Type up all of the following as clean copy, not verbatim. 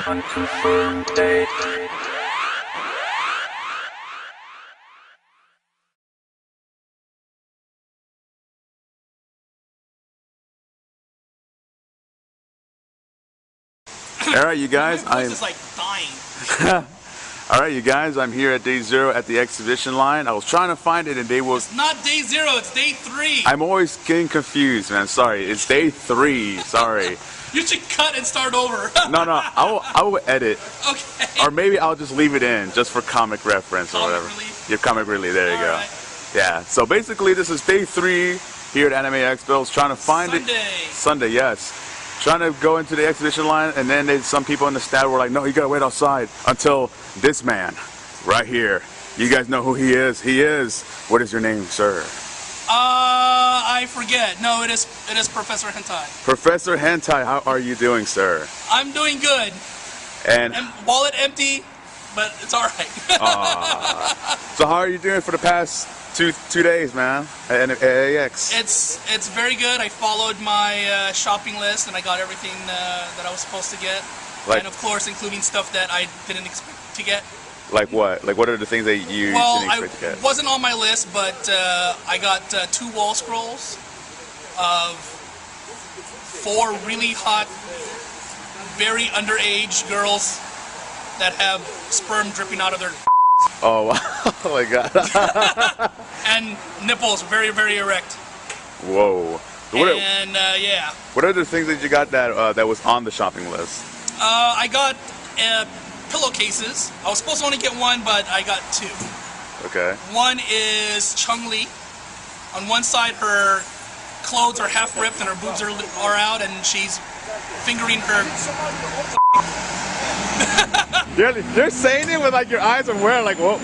Unconfirmed date. Alright, you guys, My voice is like dying. Alright, you guys, I'm here at day 0 at the exhibition line. I was trying to find it and they was... It's not day 0, it's day 3. I'm always getting confused, man. Sorry, it's day 3. Sorry. You should cut and start over. No, I will edit. Okay. Or maybe I'll just leave it in, just for comic reference or whatever. Relief? Your comic relief, there you go. Right. Yeah, so basically this is day 3 here at Anime Expo. I was trying to find it. Sunday, yes. Trying to go into the exhibition line, and then some people in the stand were like, no, you gotta wait outside until this man right here. You guys know who he is? He is. What is your name, sir? I forget. No, it is Professor Hentai. Professor Hentai, how are you doing, sir? I'm doing good. And wallet empty, but it's all right. So how are you doing for the past two days, man, at AAX? It's very good. I followed my shopping list and I got everything that I was supposed to get. Like, and of course, including stuff that I didn't expect to get. Like what? Like what are the things that you didn't expect to get? Well, wasn't on my list, but I got 2 wall scrolls of 4 really hot, very underage girls that have sperm dripping out of their Oh, wow. Oh my god. and nipples very, very erect. Whoa. And yeah. What are the things that you got that was on the shopping list? I got pillowcases. I was supposed to only get 1, but I got 2. Okay. One is Chung-Li. On one side, her clothes are half ripped and her boobs are out, and she's fingering her. You're saying it with like your eyes are wearing like, whoa,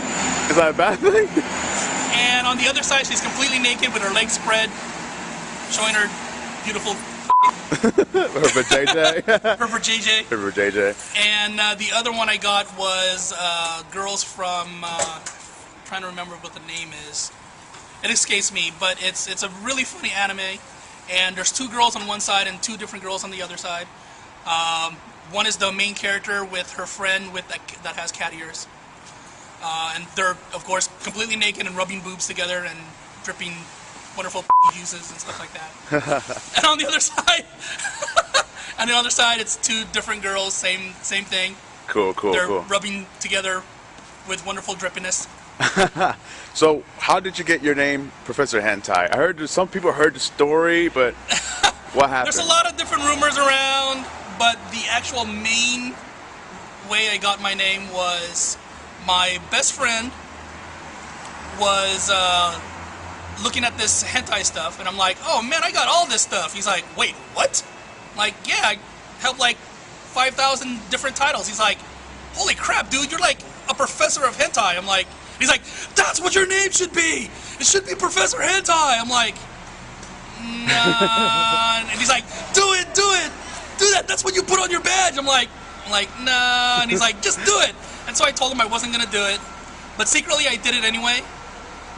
is that a bad thing? And on the other side, she's completely naked with her legs spread, showing her beautiful. Her JJ. Her JJ. Her JJ. And the other one I got was girls from. Trying to remember what the name is. It escapes me, but it's a really funny anime. And there's 2 girls on one side and 2 different girls on the other side. One is the main character with her friend that has cat ears. And they're, of course, completely naked and rubbing boobs together and dripping wonderful juices and stuff like that. And on the other side, it's 2 different girls, same thing. Cool. They're rubbing together with wonderful drippiness. So, how did you get your name, Professor Hentai? I heard some people heard the story, but what happened? There's a lot of different rumors around, but the actual main way I got my name was my best friend was looking at this hentai stuff, and I'm like, oh man, I got all this stuff. He's like, wait, what? I'm like, yeah, I have like 5,000 different titles. He's like, holy crap, dude, you're like a professor of hentai. I'm like, he's like, that's what your name should be. It should be Professor Hentai. I'm like, nah. And he's like, do that. That's what you put on your badge. I'm like, nah. And he's like, just do it. And so I told him I wasn't gonna do it, but secretly I did it anyway.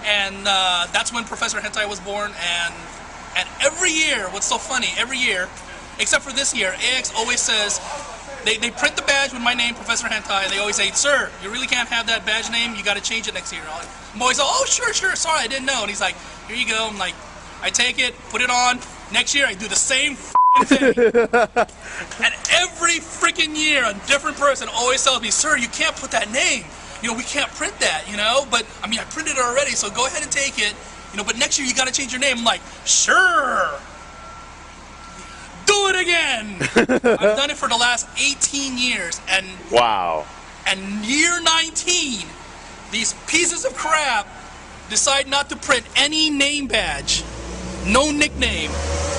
And that's when Professor Hentai was born. And every year, what's so funny? Every year, except for this year, AX always says. They print the badge with my name, Professor Hentai. They always say, sir, you really can't have that badge name. You got to change it next year. I'm always like, oh, sure, sorry, I didn't know. And he's like, here you go. I'm like, I take it, put it on. Next year, I do the same thing. And every freaking year, a different person always tells me, sir, you can't put that name. You know, we can't print that, you know. But, I mean, I printed it already, so go ahead and take it. You know, but next year, you got to change your name. I'm like, sure. Do it again! I've done it for the last 18 years, and wow. And year 19, these pieces of crap decide not to print any name badge, no nickname.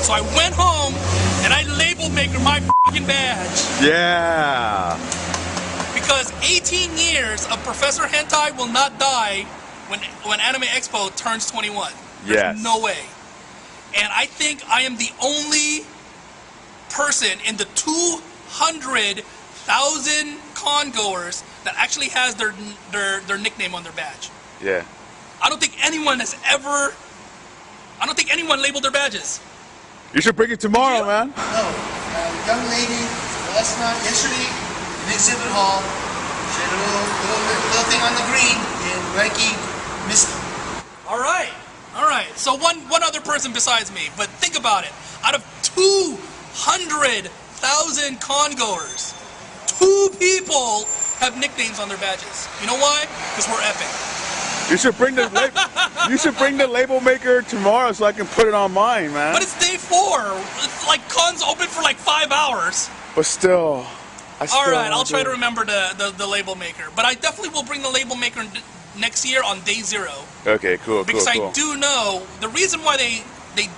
So I went home and I label maker my fucking badge. Yeah. Because 18 years of Professor Hentai will not die when Anime Expo turns 21. There's no way. And I think I am the only person in the 200,000 con goers that actually has their nickname on their badge. Yeah. I don't think anyone labeled their badges. You should bring it tomorrow, man. No, young lady, yesterday, the exhibit hall. She had a little thing on the green in Reiki Misty. All right. So one other person besides me, but think about it. Out of 200,000 con-goers, 2 people have nicknames on their badges. You know why? Because we're epic. You should bring the label maker tomorrow so I can put it on mine, man. But it's day 4. It's like cons open for like 5 hours. But still. All right, I'll try to remember the label maker. But I definitely will bring the label maker next year on day 0. Okay, cool. Because I do know the reason why they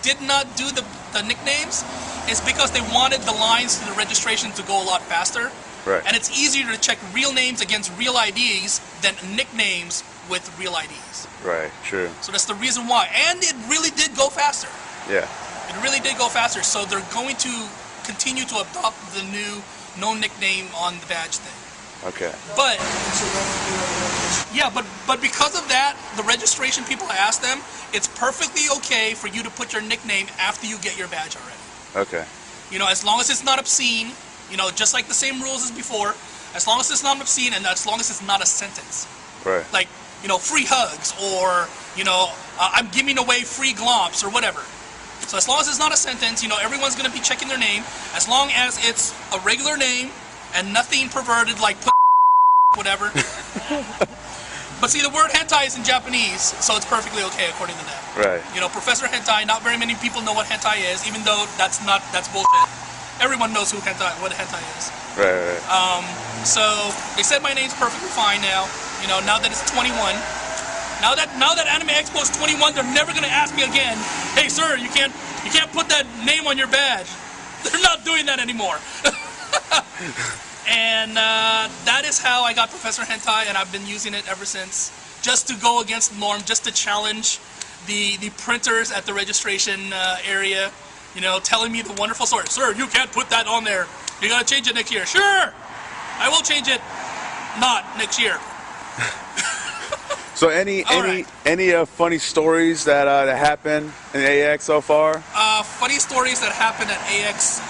did not do the nicknames is because they wanted the lines to the registration to go a lot faster. Right. And it's easier to check real names against real IDs than nicknames with real IDs. Right, true. So that's the reason why. And it really did go faster. Yeah. It really did go faster. So they're going to continue to adopt the new no nickname on the badge thing. Okay. But yeah, but because of that, the registration people, I asked them, it's perfectly okay for you to put your nickname after you get your badge already. Okay. You know, as long as it's not obscene, you know, just like the same rules as before, as long as it's not obscene and as long as it's not a sentence. Right. Like, you know, free hugs or, you know, I'm giving away free glomps or whatever. So as long as it's not a sentence, you know, everyone's going to be checking their name. As long as it's a regular name and nothing perverted like whatever. But see, the word hentai is in Japanese, so it's perfectly okay according to them. Right. You know, Professor Hentai, not very many people know what hentai is, even though that's bullshit. Everyone knows what hentai is. Right. So they said my name's perfectly fine now. You know, now that it's 21. Now that Anime Expo is 21, they're never gonna ask me again, hey sir, you can't put that name on your badge. They're not doing that anymore. And that is how I got Professor Hentai, and I've been using it ever since, just to go against the norm, just to challenge the printers at the registration area, you know, telling me the wonderful story. Sir, you can't put that on there. You gotta change it next year. Sure, I will change it. Not next year. So any funny stories that happened in AX so far? Funny stories that happened at AX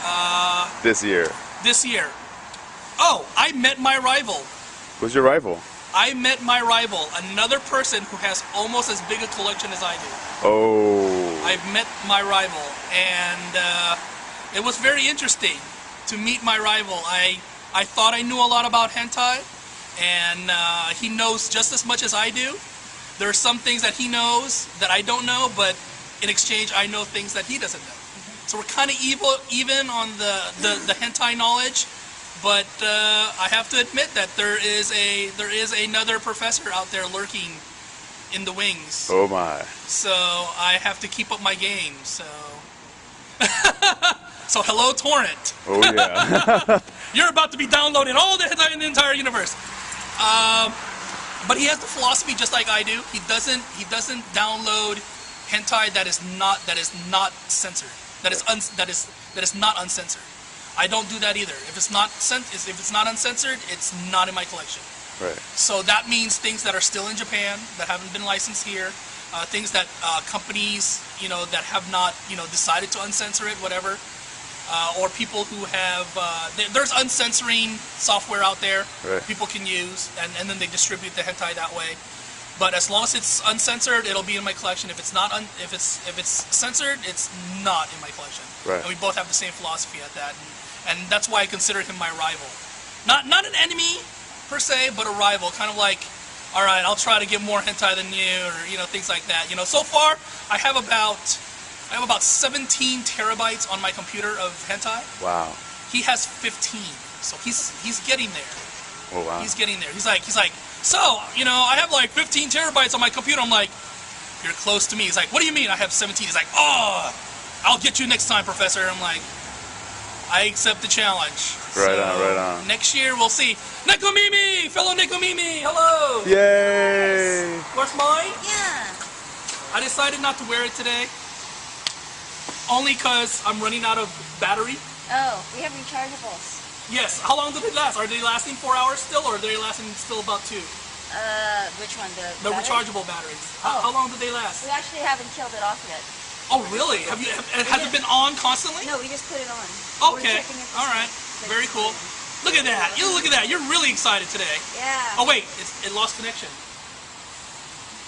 This year. this year. Oh, I met my rival. Who's your rival? I met my rival, another person who has almost as big a collection as I do. Oh. I've met my rival, and it was very interesting to meet my rival. I thought I knew a lot about hentai, and he knows just as much as I do. There are some things that he knows that I don't know, but in exchange, I know things that he doesn't know. So we're kind of even on the hentai knowledge. But I have to admit that there is another professor out there lurking in the wings. Oh my. So I have to keep up my game. So so hello, Torrent. Oh yeah. You're about to be downloading all the hentai in the entire universe. But he has the philosophy just like I do. He doesn't download hentai that is not censored. That is not uncensored. I don't do that either. If it's not uncensored, it's not in my collection. Right. So that means things that are still in Japan that haven't been licensed here, things that companies, you know, that have not, you know, decided to uncensor it, whatever, or people who have there's uncensoring software out there people can use, and then they distribute the hentai that way. But as long as it's uncensored, it'll be in my collection. If it's not, if it's censored, it's not in my collection. Right. And we both have the same philosophy at that, and that's why I consider him my rival. Not an enemy per se, but a rival. Kind of like, all right, I'll try to get more hentai than you, or you know, things like that. You know, so far I have about 17 terabytes on my computer of hentai. Wow. He has 15, so he's getting there. Oh wow. He's getting there. He's like, so, you know, I have like 15 terabytes on my computer. I'm like, you're close to me. He's like, what do you mean I have 17? He's like, oh, I'll get you next time, Professor. I'm like, I accept the challenge. Right on. Next year, we'll see. Nekomimi! Fellow Nekomimi! Hello! Yay! Where's mine? Yeah. I decided not to wear it today. Only because I'm running out of battery. Oh, we have rechargeables. Yes. How long do they last? Are they lasting 4 hours still, or are they lasting still about 2? Which one? The battery? Rechargeable batteries. Oh. How long do they last? We actually haven't killed it off yet. Oh, really? Has it been on constantly? No, we just put it on. We're Okay. checking it All right. this Very cool. Look at that. You look at that. You're really excited today. Yeah. Oh wait, it lost connection.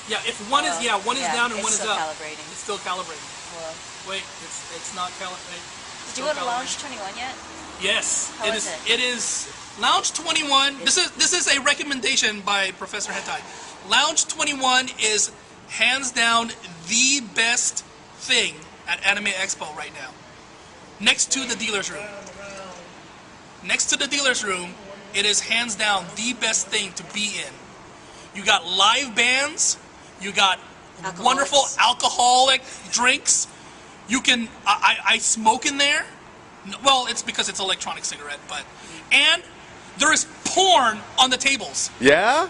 Yeah, if one is one is down and one is still up. Calibrating. It's still calibrating. Well, Wait, it's not calibrating. did you go to Lounge 21 yet? Yes, How it is is. it? It is Lounge 21. This is a recommendation by Professor Hentai. Lounge 21 is hands down the best thing at Anime Expo right now. Next to the dealer's room. Next to the dealer's room, it is hands down the best thing to be in. You got live bands. You got wonderful alcoholic drinks. You can I smoke in there. Well, it's because it's electronic cigarette, but and there is porn on the tables. Yeah?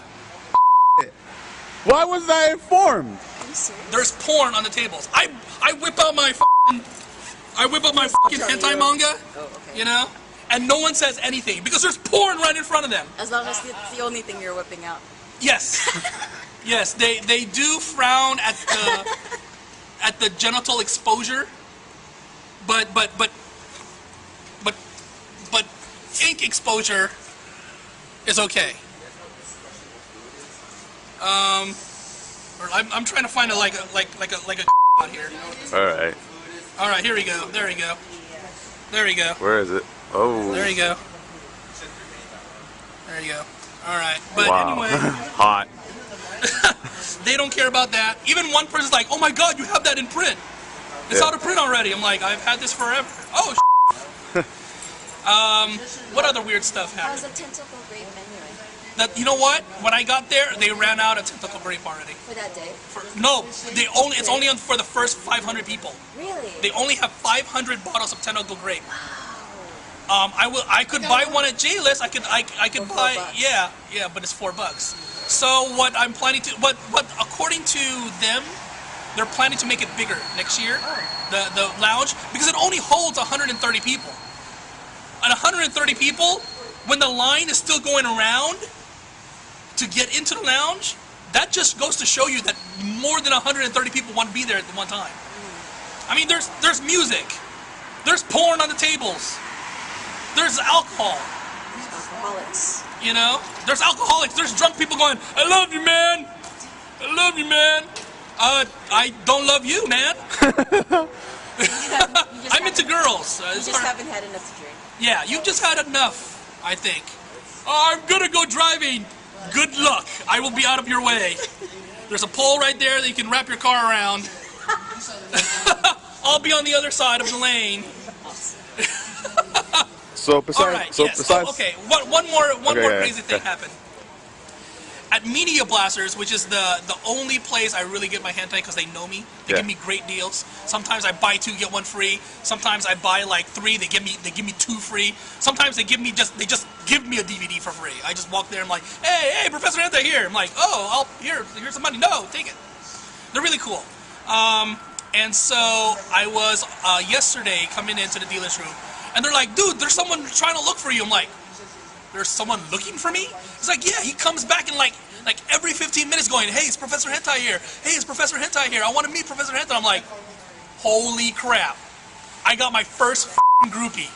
Why wasn't I informed? Are you serious? There's porn on the tables. I whip out my fucking hentai manga, Oh, okay. you know, and no one says anything because there's porn right in front of them. As long as it's the only thing you're whipping out. Yes, yes, they do frown at the genital exposure, but ink exposure is okay. Or I'm trying to find a like a on here. All right. Here we go. There we go. There we go. Where is it? Oh. There you go. There you go. All right. But wow. anyway, Hot. they don't care about that. Even one person's like, "Oh my God, you have that in print. It's Yeah. out of print already." I'm like, "I've had this forever." Oh. What other weird stuff happened? How's the tentacle grape anyway? That you know what? When I got there, they ran out of tentacle grape already. For that day? No, it's only for the first 500 people. Really? They only have 500 bottles of tentacle grape. I could buy one at J-List. I could buy $4. yeah, but it's $4. So what I'm planning to what according to them, they're planning to make it bigger next year. The lounge, because it only holds 130 people. And 130 people, when the line is still going around to get into the lounge, that just goes to show you that more than 130 people want to be there at one time. I mean, there's music, there's porn on the tables, there's alcohol. Alcoholics. You know, there's alcoholics, there's drunk people going, "I love you, man. I love you, man. I don't love you, man." I'm into girls. You just haven't had enough to drink. Yeah, you just had enough, I think. "Oh, I'm gonna go driving. Good luck. I will be out of your way. There's a pole right there that you can wrap your car around. I'll be on the other side of the lane." So besides, All right. Okay. One more crazy thing happened. At Media Blasters, which is the only place I really get my hentai because they know me. They give me great deals. Sometimes I buy 2 get 1 free. Sometimes I buy like 3. They give me 2 free. Sometimes they just give me a DVD for free. I just walk there. I'm like, hey, Professor Hentai here. I'm like, oh, here's some money. No, take it. They're really cool. And so I was yesterday coming into the dealer's room, and they're like, "Dude, there's someone trying to look for you." I'm like, "There's someone looking for me?" It's like, "Yeah." He comes back in like every 15 minutes going, "Hey, it's Professor Hentai here. Hey, it's Professor Hentai here. I want to meet Professor Hentai." I'm like, holy crap. I got my first groupie.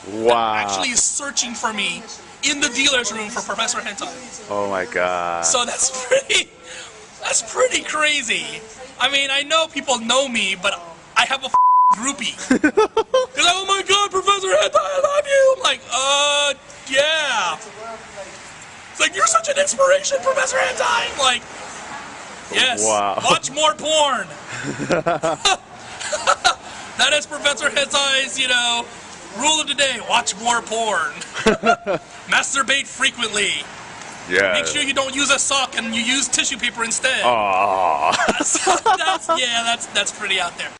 Wow. That actually is searching for me in the dealer's room for Professor Hentai. Oh my God. So that's pretty crazy. I mean, I know people know me, but I have a groupie. They're like, "Oh my God, Professor Hentai, I love you." I'm like, yeah. It's like, "You're such an inspiration, Professor Hentai." I'm like, yes. Wow. Watch more porn. That is Professor Hentai's, rule of the day. Watch more porn. Masturbate frequently. Yeah. Make sure you don't use a sock and you use tissue paper instead. Aww. That's pretty out there.